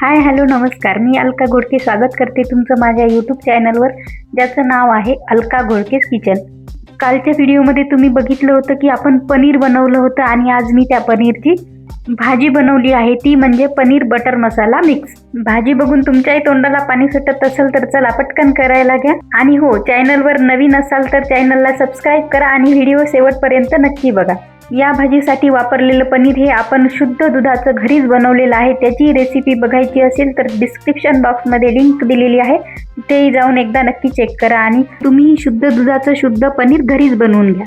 Hi hello नमस्कार. मी अलका घोडके स्वागत करते तुमचं माझ्या यूट्यूब चॅनलवर, ज्याचं नाव आहे अलका घोडकेस किचन. कालच्या व्हिडिओमध्ये तुम्ही बघितलं होतं की आपण पनीर बनवलं होतं आणि आज मी त्या पनीरची भाजी बनवली आहे, ती म्हणजे पनीर बटर मसाला मिक्स. भाजी बघून तुमच्याही तोंडाला पाणी सुटत असेल तर चला पटकन करायला घ्या. आणि हो, चॅनलवर नवीन असाल तर चॅनलला सबस्क्राईब करा आणि व्हिडिओ शेवटपर्यंत नक्की बघा. या भाजीसाठी वापरलेलं पनीर हे आपण शुद्ध दुधाचं घरीच बनवलेलं आहे. त्याची रेसिपी बघायची असेल तर डिस्क्रिप्शन बॉक्समध्ये लिंक दिलेली आहे, तिथेही जाऊन एकदा नक्की चेक करा आणि तुम्ही शुद्ध दुधाचं शुद्ध पनीर घरीच बनवून घ्या.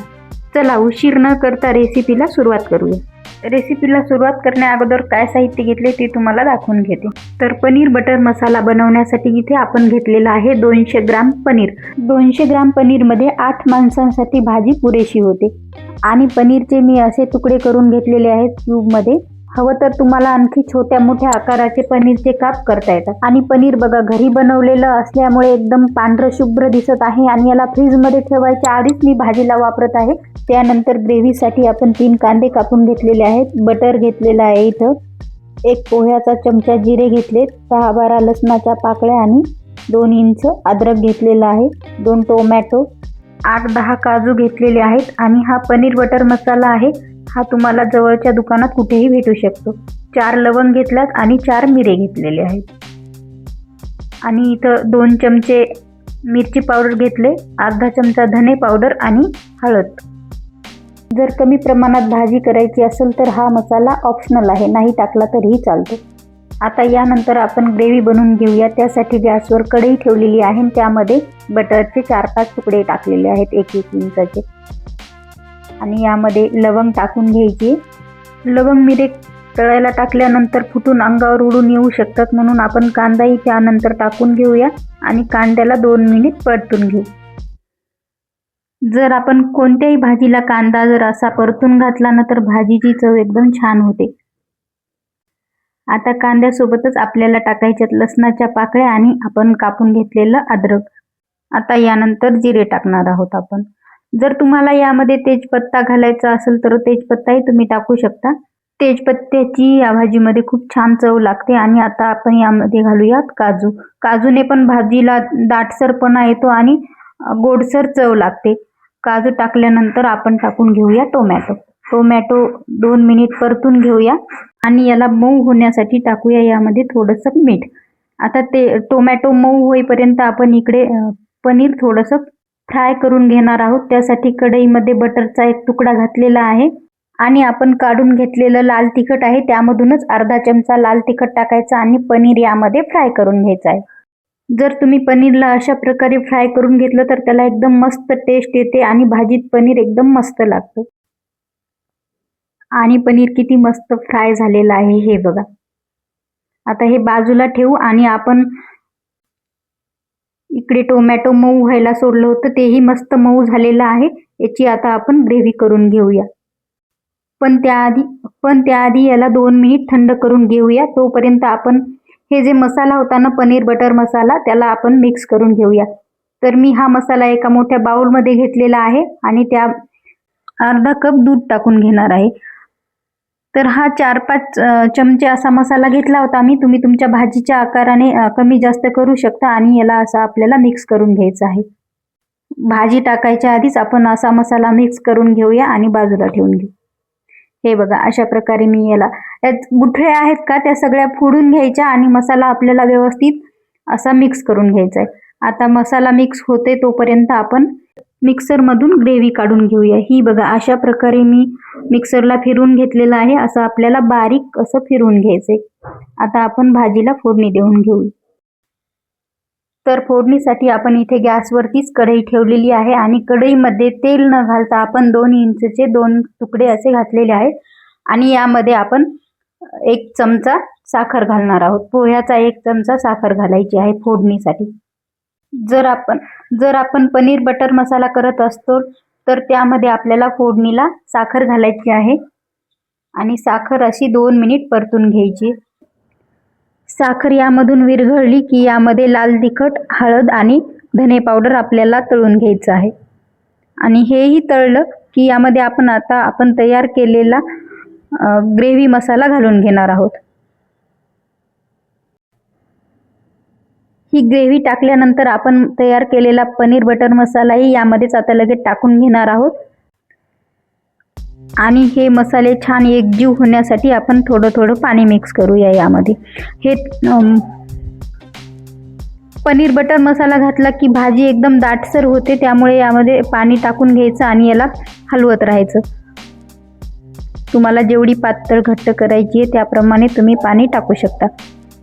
चला उशीर न करता रेसिपीला सुरुवात करूया. रेसिपीला सुरुवात करण्या अगोदर काय साहित्य घेतले ते तुम्हाला दाखवून घेते. तर पनीर बटर मसाला बनवण्यासाठी इथे आपण घेतलेला आहे 200 ग्राम पनीर. 200 ग्राम पनीरमध्ये 8 माणसांसाठी भाजी पुरेशी होते. आणि पनीरचे मी असे तुकडे करून घेतलेले आहेत क्यूबमध्ये. हवं तर तुम्हाला आणखी छोट्या मोठ्या आकाराचे पनीरचे काप करता येतात. आणि पनीर बघा घरी बनवलेलं असल्यामुळे एकदम पांढरं शुभ्र दिसत आहे आणि याला फ्रीजमध्ये ठेवायच्या आधीच मी भाजीला वापरत आहे. त्यानंतर ग्रेव्हीसाठी आपण 3 कांदे कापून घेतलेले आहेत. बटर घेतलेलं आहे इथं. 1 पोह्याचा चमचा जिरे घेतले, 6-12 लसणाच्या पाकळ्या आणि 2 इंच अद्रक घेतलेला आहे. 2 टोमॅटो, 8-10 काजू घेतलेले आहेत. आणि हा पनीर बटर मसाला आहे, हा तुम्हाला जवळच्या दुकानात कुठेही भेटू शकतो. 4 लवंग घेतल्यात आणि 4 मिरे घेतलेले आहेत. आणि इथं 2 चमचे मिरची पावडर घेतले, अर्धा चमचा धने पावडर आणि हळद. जर कमी प्रमाणात भाजी करायची असेल तर हा मसाला ऑप्शनल आहे, नाही टाकला तरीही चालतो. आता यानंतर आपण ग्रेव्ही बनवून घेऊया. त्यासाठी गॅसवर कढई ठेवलेली आहे आणि त्यामध्ये बटरचे 4-5 तुकडे टाकलेले आहेत 1-1 इंचाचे. आणि यामध्ये लवंग टाकून घ्यायची. लवंग मिरे तळायला टाकल्यानंतर फुटून अंगावर उडून येऊ शकतात, म्हणून आपण कांदाही त्यानंतर टाकून घेऊया आणि कांद्याला 2 मिनिट परतून घेऊ. जर आपण कोणत्याही भाजीला कांदा जर असा परतून घातला ना तर भाजीची चव एकदम छान होते. आता कांद्यासोबतच आपल्याला टाकायच्यात लसणाच्या पाकळ्या आणि आपण कापून घेतलेलं अद्रक. आता यानंतर जिरे टाकणार आहोत आपण. जर तुम्हाला यामध्ये तेजपत्ता घालायचा असेल तर तेजपत्ताही तुम्ही टाकू शकता. तेजपत्त्याची या भाजीमध्ये खूप छान चव लागते. आणि आता आपण यामध्ये घालूयात काजू. काजूने पण भाजीला दाटसरपणा येतो आणि गोडसर चव लागते. काजू टाकल्यानंतर आपण टाकून घेऊया टोमॅटो. 2 मिनिट परतून घेऊया आणि याला मऊ होण्यासाठी टाकूया यामध्ये थोडंसं मीठ. आता ते टोमॅटो मऊ होईपर्यंत आपण इकडे पनीर थोडंसं फ्राय करून घेणार आहोत. त्यासाठी कढईमध्ये बटरचा 1 तुकडा घातलेला आहे आणि आपण काढून घेतलेलं लाल तिखट आहे, त्यामधूनच अर्धा चमचा लाल तिखट टाकायचा आणि पनीर यामध्ये फ्राय करून घ्यायचं आहे. जर तुम्ही पनीरला अशा प्रकारे फ्राय करून घेतलं तर त्याला एकदम मस्त टेस्ट येते आणि भाजीत पनीर एकदम मस्त लागतं. आणि पनीर किती मस्त फ्राय झालेलं आहे हे बघा. आता हे बाजूला ठेवू आणि आपण इकडे टोमॅटो मऊ व्हायला सोडलं होतं, तेही मस्त मऊ झालेलं आहे. याची आता आपण ग्रेव्ही करून घेऊया. पण त्याआधी याला 2 मिनिट थंड करून घेऊया. तोपर्यंत आपण हे जे मसाला होता ना पनीर बटर मसाला, त्याला आपण मिक्स करून घेऊया. तर मी हा मसाला एका मोठ्या बाउलमध्ये घेतलेला आहे आणि त्या अर्धा कप दूध टाकून घेणार आहे. तर हा 4-5 चमचे असा मसाला घेतला होता मी. तुम्ही तुमच्या भाजीच्या आकाराने कमी जास्त करू शकता. आणि याला असा आपल्याला मिक्स करून घ्यायचं आहे. भाजी टाकायच्या आधीच आपण असा मसाला मिक्स करून घेऊया आणि बाजूला ठेवून घेऊ. हे बघा अशा प्रकारे मी याला गुठळे आहेत का त्या सगळ्या फोडून घ्यायच्या आणि मसाला आपल्याला व्यवस्थित असा मिक्स करून घ्यायचा आहे. आता मसाला मिक्स होते तोपर्यंत आपण मिक्सरमधून ग्रेव्ही काढून घेऊया. ही बघा अशा प्रकारे मी मिक्सरला फिरवून घेतलेलं आहे. असं आपल्याला बारीक असं फिरवून घ्यायचंय. आता आपण भाजीला फोडणी देऊन घेऊ. तर फोडणीसाठी आपण इथे गॅसवरतीच कढई ठेवलेली आहे आणि कढईमध्ये तेल न घालता आपण 2 इंचचे 2 तुकडे असे घातलेले आहेत. आणि यामध्ये आपण 1 चमचा साखर घालणार आहोत. पोह्याचा 1 चमचा साखर घालायची आहे फोडणीसाठी. जर आपण पनीर बटर मसाला करत असतो तर त्यामध्ये आपल्याला फोडणीला साखर घालायची आहे आणि साखर अशी 2 मिनिट परतून घ्यायची. साखर यामधून विरघळली की यामध्ये लाल तिखट, हळद आणि धने पावडर आपल्याला तळून घ्यायचं आहे. आणि हेही तळलं की यामध्ये आपण तयार केलेला ग्रेव्ही मसाला घालून घेणार आहोत. ही ग्रेव्ही टाकल्यानंतर आपण तयार केलेला पनीर बटर मसालाही यामध्येच आता लगेच टाकून घेणार आहोत आणि हे मसाले छान एकजीव होण्यासाठी आपण थोडं थोडं पाणी मिक्स करूया यामध्ये। हे पनीर बटर मसाला घातला की भाजी एकदम दाटसर होते, त्यामुळे यामध्ये पाणी टाकून घ्यायचं आणि याला हलवत राहायचं। तुम्हाला जेवढी पातळ घट्ट करायची आहे त्याप्रमाणे तुम्ही पाणी टाकू शकता।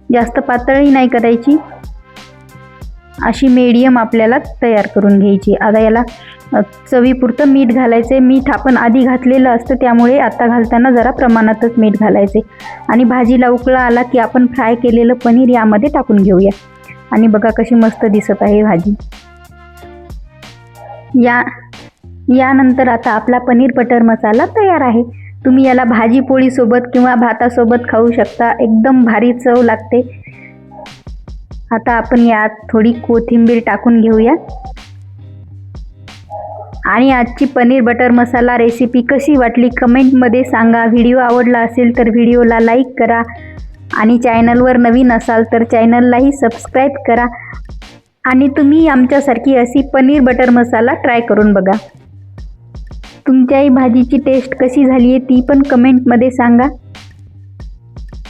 जास्त पातळही नाही करायची, अशी मीडियम आपल्याला तयार करून घ्यायची। आता याला चवीपुरतं मीठ घालायचे। मीठ आपण आधी घातलेलं असतं, त्यामुळे आता घालताना जरा प्रमाणातच मीठ घालायचे आणि भाजीला उकळा आला की आपण फ्राय केलेलं पनीर यामध्ये टाकून घेऊया आणि बघा कशी मस्त दिसत आहे भाजी। यानंतर आता आपला पनीर बटर मसाला तयार आहे। तुम्ही याला भाजी पोळी सोबत किंवा भातासोबत खाऊ शकता, एकदम भारी चव लागते। आता आपण यात थोडी कोथिंबीर टाकून घेऊया आणि आजची पनीर बटर मसाला रेसिपी कशी वाटली कमेंटमध्ये सांगा। व्हिडिओ आवडला असेल तर व्हिडिओला लाईक करा आणि चॅनलवर नवीन असाल तर चॅनललाही सबस्क्राईब करा आणि तुम्ही आमच्यासारखी अशी पनीर बटर मसाला ट्राय करून बघा। तुमच्याही भाजीची टेस्ट कशी झाली आहे ती पण कमेंटमध्ये सांगा।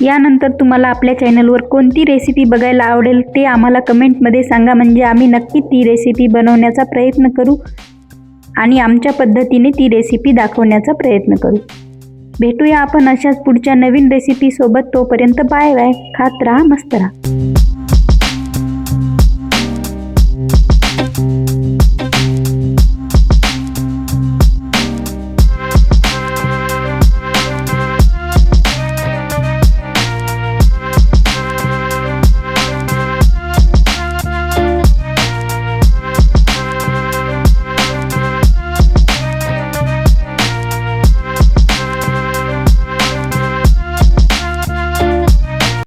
यानंतर तुम्हाला आपल्या चॅनलवर कोणती रेसिपी बघायला आवडेल ते आम्हाला कमेंटमध्ये सांगा, म्हणजे आम्ही नक्की ती रेसिपी बनवण्याचा प्रयत्न करू आणि आमच्या पद्धतीने ती रेसिपी दाखवण्याचा प्रयत्न करू। भेटूया आपण अशाच पुढच्या नवीन रेसिपी सोबत। तोपर्यंत बाय बाय। खात राहा, मस्त राहा।